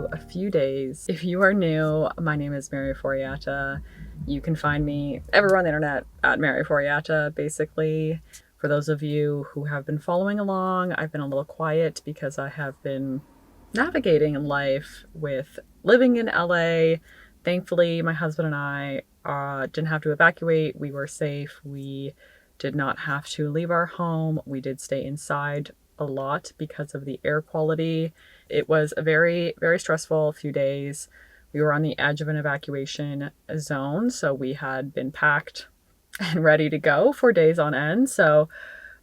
to a few days. If you are new, my name is Ofori-Attah. You can find me everywhere on the internet at Ofori-Attah, basically. For those of you who have been following along, I've been a little quiet because I have been navigating life with living in LA. Thankfully, my husband and I didn't have to evacuate. We were safe. We did not have to leave our home. We did stay inside a lot because of the air quality. It was a very, very stressful few days. We were on the edge of an evacuation zone, so we had been packed and ready to go for days on end. So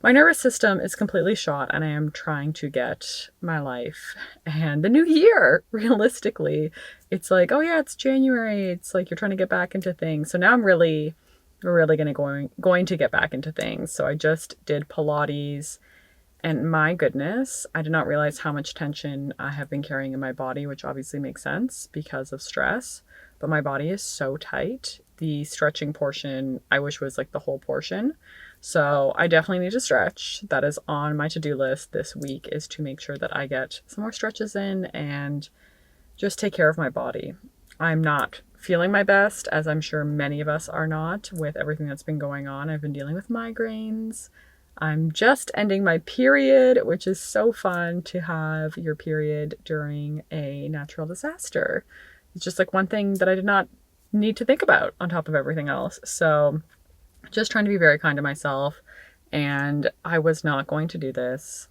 my nervous system is completely shot, and I am trying to get my life and the new year. Realistically, it's like, oh yeah, it's January. It's like you're trying to get back into things. So now I'm really going to get back into things. So I just did Pilates, and my goodness, I did not realize how much tension I have been carrying in my body, which obviously makes sense because of stress. But my body is so tight. The stretching portion, I wish was like the whole portion. So I definitely need to stretch. That is on my to-do list this week, is to make sure that I get some more stretches in and just take care of my body. I'm not feeling my best, as I'm sure many of us are not, with everything that's been going on. I've been dealing with migraines. I'm just ending my period, which is so fun to have your period during a natural disaster. It's just like one thing that I did not need to think about on top of everything else. So just trying to be very kind to myself. And I was not going to do this.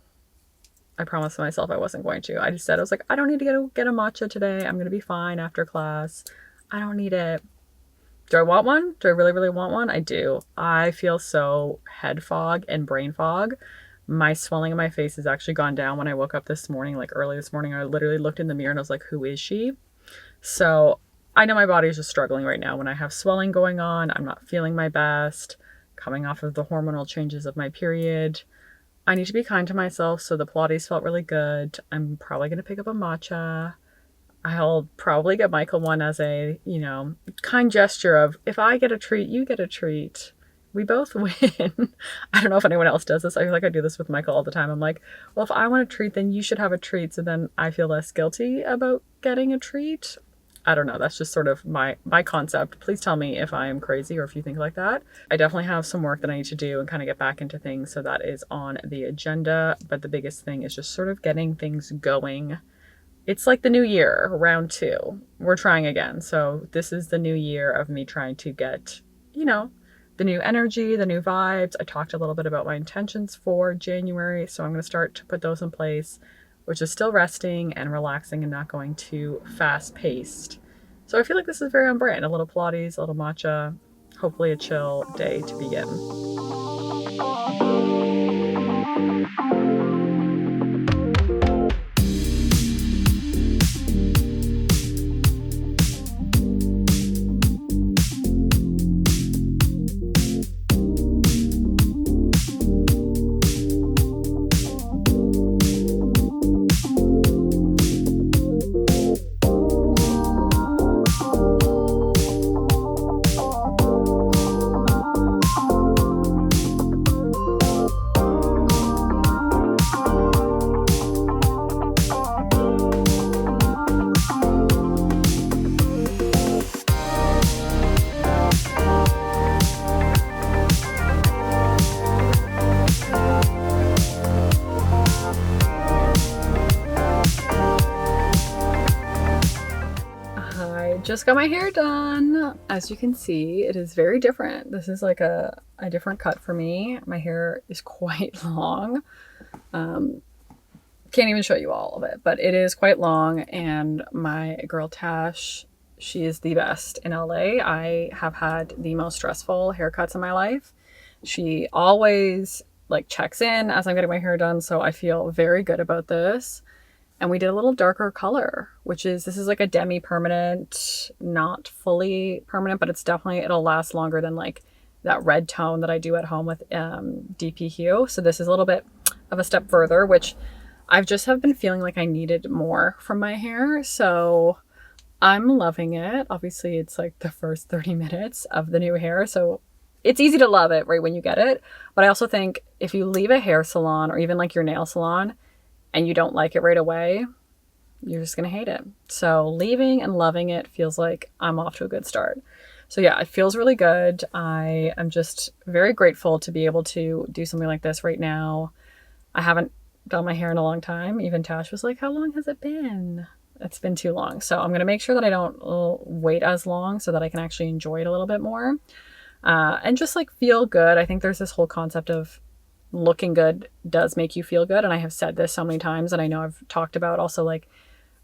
I promised myself I wasn't going to. I just said, I was like, I don't need to get a matcha today. I'm going to be fine after class. I don't need it. Do I want one? Do I really, really want one? I do. I feel so head fog and brain fog. My swelling in my face has actually gone down when I woke up this morning, like early this morning. I literally looked in the mirror and I was like, who is she? So I know my body is just struggling right now. When I have swelling going on, I'm not feeling my best, coming off of the hormonal changes of my period. I need to be kind to myself. So the Pilates felt really good. I'm probably going to pick up a matcha. I'll probably get Michael one as a, kind gesture of, if I get a treat, you get a treat. We both win. I don't know if anyone else does this. I feel like I do this with Michael all the time. I'm like, well, if I want a treat, then you should have a treat. So then I feel less guilty about getting a treat. I don't know. That's just sort of my concept. Please tell me if I am crazy or if you think like that. I definitely have some work that I need to do and kind of get back into things. So that is on the agenda. But the biggest thing is just sort of getting things going. It's like the new year, round 2. We're trying again. So this is the new year of me trying to get, the new energy, the new vibes. I talked a little bit about my intentions for January. So I'm going to start to put those in place, which is still resting and relaxing and not going too fast paced. So I feel like this is very on brand. A little Pilates, a little matcha, hopefully a chill day to begin. Just got my hair done. As you can see, it is very different. This is like a different cut for me. My hair is quite long. Can't even show you all of it, but it is quite long. And my girl Tash, she is the best in LA. I have had the most stressful haircuts in my life. She always checks in as I'm getting my hair done, so I feel very good about this. And we did a little darker color, this is like a demi-permanent, not fully permanent, but it'll last longer than that red tone that I do at home with DP Hue. So this is a little bit of a step further, which I've just have been feeling like I needed more from my hair. So I'm loving it. Obviously it's like the first 30 minutes of the new hair. So it's easy to love it right when you get it. But I also think if you leave a hair salon or even your nail salon and you don't like it right away, you're just going to hate it. So leaving and loving it feels like I'm off to a good start. So yeah, it feels really good. I am just very grateful to be able to do something like this right now. I haven't done my hair in a long time. Even Tash was like, how long has it been? It's been too long. So I'm going to make sure that I don't wait as long so that I can actually enjoy it a little bit more. And just like feel good. I think there's this whole concept of looking good does make you feel good. And I have said this so many times, and I know I've talked about also like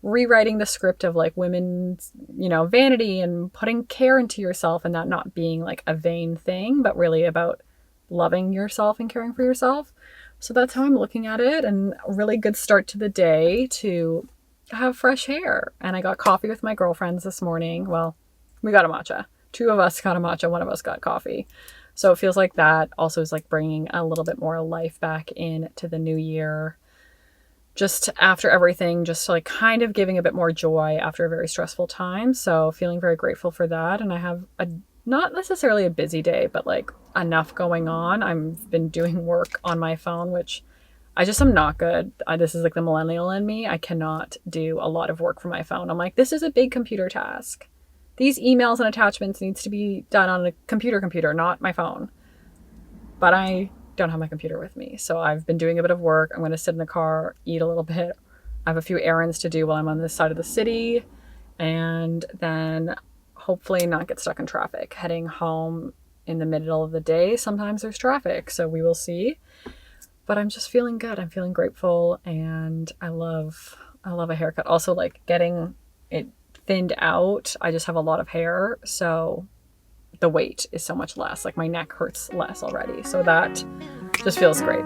rewriting the script of like women's, vanity and putting care into yourself, and that not being like a vain thing, but really about loving yourself and caring for yourself. So that's how I'm looking at it, and a really good start to the day to have fresh hair. And I got coffee with my girlfriends this morning. Well, we got a matcha. Two of us got a matcha, one of us got coffee. So it feels like that also is like bringing a little bit more life back into the new year. Just after everything, just like kind of giving a bit more joy after a very stressful time. So feeling very grateful for that. And I have not necessarily a busy day, but like enough going on. I've been doing work on my phone, which I just am not good. This is like the millennial in me. I cannot do a lot of work from my phone. I'm like, this is a big computer task. These emails and attachments needs to be done on a computer, not my phone. But I don't have my computer with me. So I've been doing a bit of work. I'm going to sit in the car, eat a little bit. I have a few errands to do while I'm on this side of the city, and then hopefully not get stuck in traffic. Heading home in the middle of the day, sometimes there's traffic, so we will see. But I'm just feeling good. I'm feeling grateful, and I love a haircut. Also, like getting it thinned out. I just have a lot of hair, so the weight is so much less. Like my neck hurts less already. So that just feels great.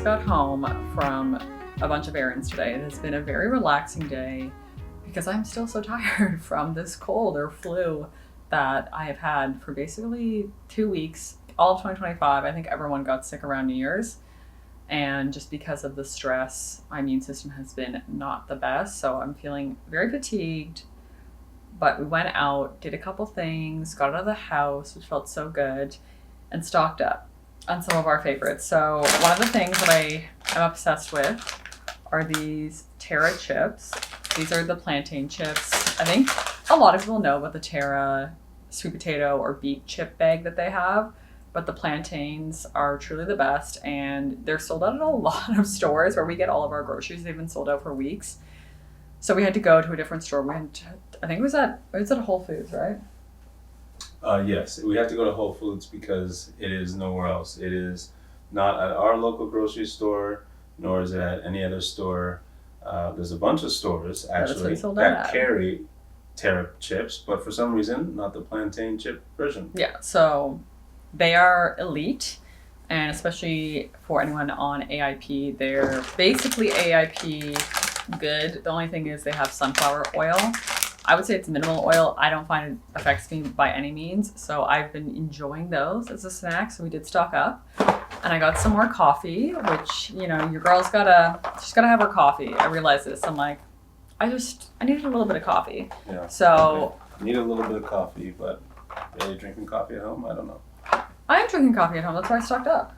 Got home from a bunch of errands today. It has been a very relaxing day because I'm still so tired from this cold or flu that I have had for basically 2 weeks, all of 2025. I think everyone got sick around New Year's, and just because of the stress, my immune system has been not the best. So I'm feeling very fatigued, but we went out, did a couple things, got out of the house, which felt so good, and stocked up on some of our favorites. So one of the things that I am obsessed with are these Terra chips. These are the plantain chips. I think a lot of people know about the Terra sweet potato or beet chip bag that they have, but the plantains are truly the best, and they're sold out at a lot of stores where we get all of our groceries. They've been sold out for weeks. So we had to go to a different store. I think it was at Whole Foods, right? Yes, we have to go to Whole Foods because it is nowhere else. It is not at our local grocery store, nor is it at any other store. There's a bunch of stores actually that carry Terra chips, but for some reason, not the plantain chip version. Yeah, so they are elite, and especially for anyone on AIP, they're basically AIP good. The only thing is they have sunflower oil. I would say it's minimal oil. I don't find it affects me by any means. So I've been enjoying those as a snack. So we did stock up. And I got some more coffee, which, your girl's she's gotta have her coffee. I realized this. I'm like, I needed a little bit of coffee. Yeah. So I need a little bit of coffee, but really drinking coffee at home? I don't know. I am drinking coffee at home. That's why I stocked up.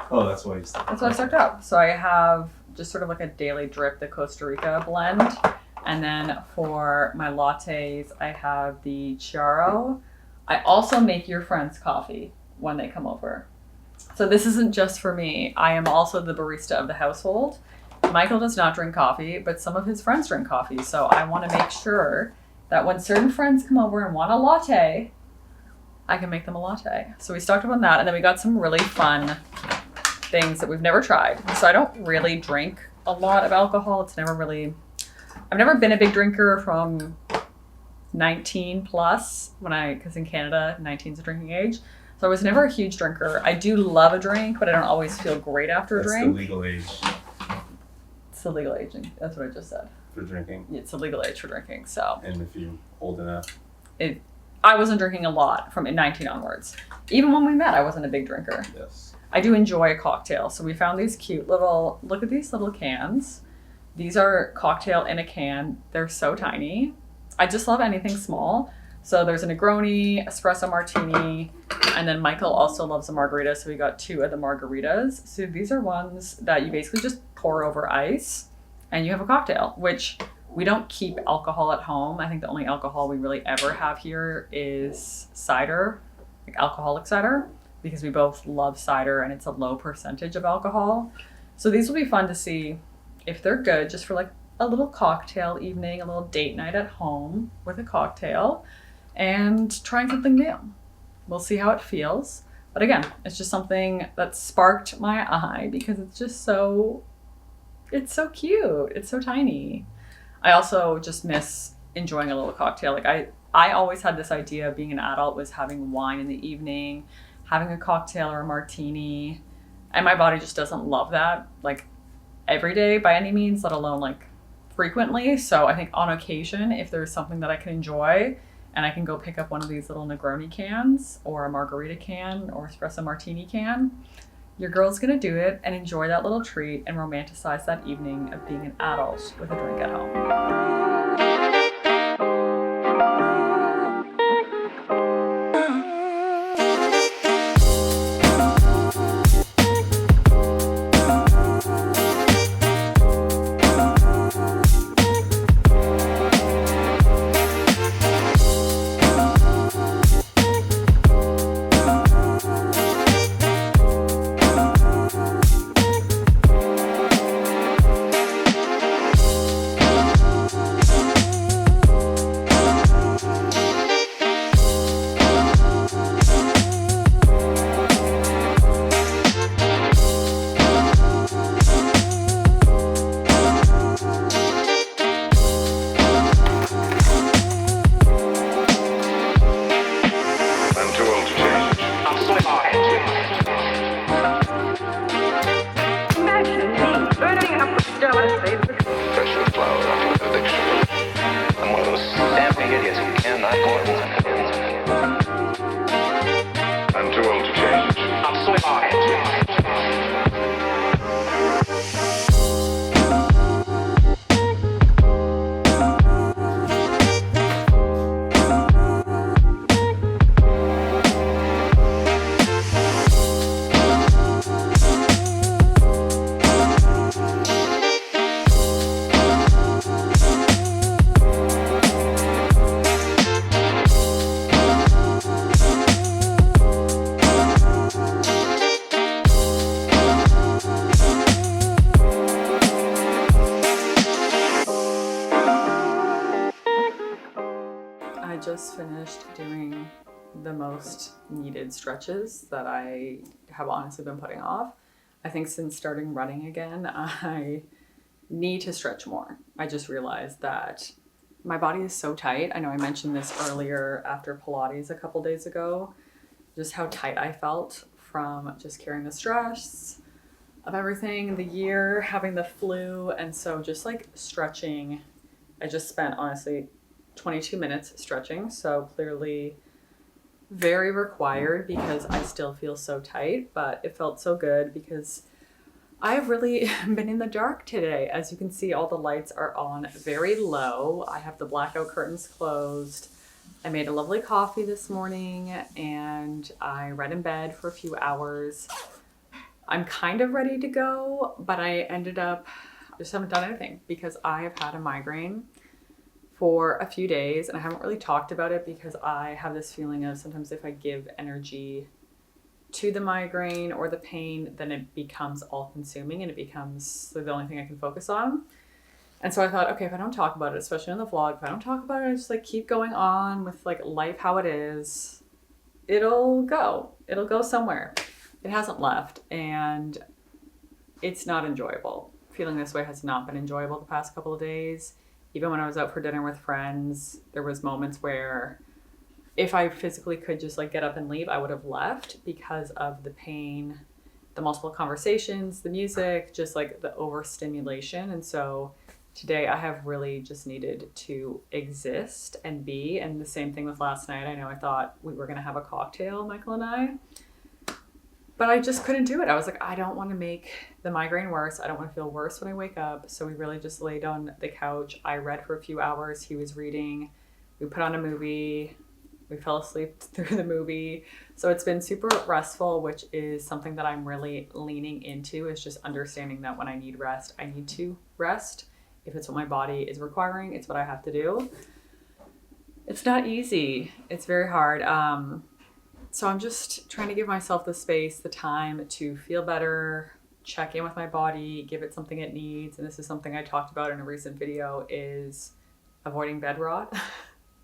Oh, that's why you stocked up. That's why I stocked up. So I have just sort of like a daily drip, the Costa Rica blend. And then for my lattes, I have the Chiaro. I also make your friend's coffee. when they come over. So this isn't just for me. I am also the barista of the household. Michael does not drink coffee, but some of his friends drink coffee. So I want to make sure that when certain friends come over and want a latte, I can make them a latte. So we stocked up on that, and then we got some really fun things that we've never tried. So I don't really drink a lot of alcohol. It's never really, I've never been a big drinker from 19 plus because in Canada, 19 is a drinking age. So I was never a huge drinker. I do love a drink, but I don't always feel great after a drink. That's the legal age. It's the legal aging. That's what I just said. For drinking. It's the legal age for drinking. So. And if you're old enough. I wasn't drinking a lot from 19 onwards. Even when we met, I wasn't a big drinker. Yes. I do enjoy a cocktail. So we found these cute little, look at these little cans. These are cocktail in a can. They're so tiny. I just love anything small. So there's a Negroni, espresso martini, and then Michael also loves a margarita. So we got 2 of the margaritas. So these are ones that you basically just pour over ice and you have a cocktail, which we don't keep alcohol at home. I think the only alcohol we really ever have here is cider, like alcoholic cider, because we both love cider and it's a low percentage of alcohol. So these will be fun to see if they're good just for like a little cocktail evening, a little date night at home with a cocktail and trying something new. We'll see how it feels. But again, it's just something that sparked my eye because it's just it's so cute. It's so tiny. I also just miss enjoying a little cocktail. Like I always had this idea of being an adult was having wine in the evening, having a cocktail or a martini. And my body just doesn't love that like every day by any means, let alone like frequently. So I think on occasion, if there's something that I can enjoy and I can go pick up one of these little Negroni cans or a margarita can or espresso martini can, your girl's gonna do it and enjoy that little treat and romanticize that evening of being an adult with a drink at home. I just finished doing the most needed stretches that I have honestly been putting off. I think since starting running again, I need to stretch more. I just realized that my body is so tight. I know I mentioned this earlier after Pilates a couple days ago, just how tight I felt from just carrying the stress of everything, the year, having the flu. And so just like stretching, I just spent honestly 22 minutes stretching. So clearly very required because I still feel so tight, but it felt so good because I've really been in the dark today. As you can see, all the lights are on very low. I have the blackout curtains closed. I made a lovely coffee this morning and I read in bed for a few hours. I'm kind of ready to go, but I just haven't done anything because I have had a migraine for a few days and I haven't really talked about it because I have this feeling of sometimes if I give energy to the migraine or the pain, then it becomes all consuming and it becomes the only thing I can focus on. And so I thought, okay, if I don't talk about it, especially on the vlog, if I don't talk about it, I just like keep going on with like life how it is, it'll go somewhere. It hasn't left, and it's not enjoyable. Feeling this way has not been enjoyable the past couple of days. Even when I was out for dinner with friends, there was moments where if I physically could just like get up and leave, I would have left because of the pain, the multiple conversations, the music, just like the overstimulation. And so today I have really just needed to exist and be. And the same thing with last night. I know I thought we were going to have a cocktail, Michael and I, but I just couldn't do it. I was like, I don't want to make the migraine worse. I don't want to feel worse when I wake up. So we really just laid on the couch. I read for a few hours. He was reading. We put on a movie. We fell asleep through the movie. So it's been super restful, which is something that I'm really leaning into, is just understanding that when I need rest, I need to rest. If it's what my body is requiring, it's what I have to do. It's not easy. It's very hard. So I'm just trying to give myself the space, the time to feel better, check in with my body, give it something it needs. And this is something I talked about in a recent video, is avoiding bed rot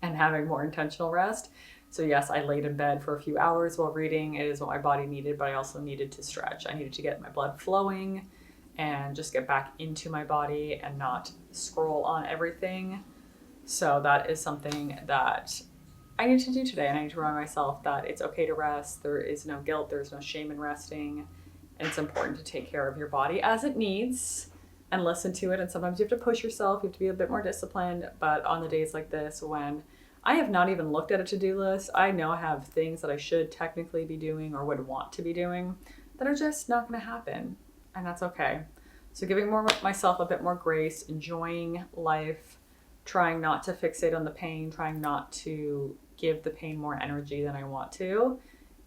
and having more intentional rest. So yes, I laid in bed for a few hours while reading. It is what my body needed, but I also needed to stretch. I needed to get my blood flowing and just get back into my body and not scroll on everything. So that is something that I need to do today, and I need to remind myself that it's okay to rest. There is no guilt, there's no shame in resting, and it's important to take care of your body as it needs and listen to it. And sometimes you have to push yourself, you have to be a bit more disciplined. But on the days like this, when I have not even looked at a to-do list, I know I have things that I should technically be doing or would want to be doing that are just not going to happen, and that's okay. So giving myself a bit more grace, enjoying life, trying not to fixate on the pain, trying not to give the pain more energy than I want to.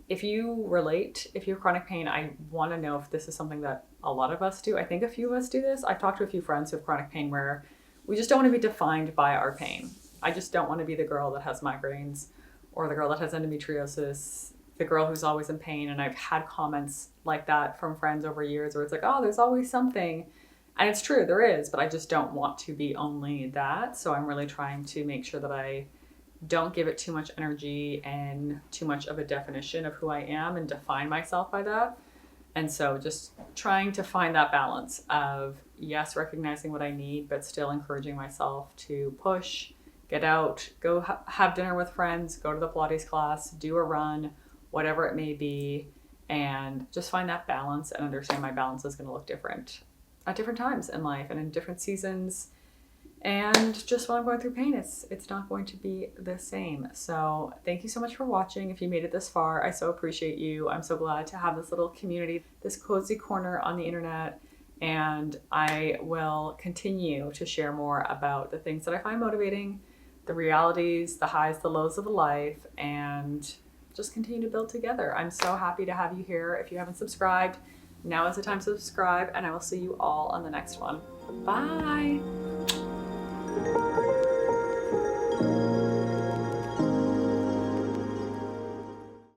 If you relate, if you have chronic pain, I want to know if this is something that a lot of us do. I think a few of us do this. I've talked to a few friends who have chronic pain where we just don't want to be defined by our pain. I just don't want to be the girl that has migraines or the girl that has endometriosis, the girl who's always in pain. And I've had comments like that from friends over years where it's like, oh, there's always something. And it's true, there is, but I just don't want to be only that. So I'm really trying to make sure that I don't give it too much energy and too much of a definition of who I am and define myself by that. And so just trying to find that balance of, yes, recognizing what I need, but still encouraging myself to push, get out, go have dinner with friends, go to the Pilates class, do a run, whatever it may be, and just find that balance and understand my balance is going to look different at different times in life and in different seasons. And just while I'm going through pain, it's not going to be the same. So thank you so much for watching. If you made it this far, I so appreciate you. I'm so glad to have this little community, this cozy corner on the internet. And I will continue to share more about the things that I find motivating, the realities, the highs, the lows of life, and just continue to build together. I'm so happy to have you here. If you haven't subscribed, now is the time to subscribe, and I will see you all on the next one. Bye.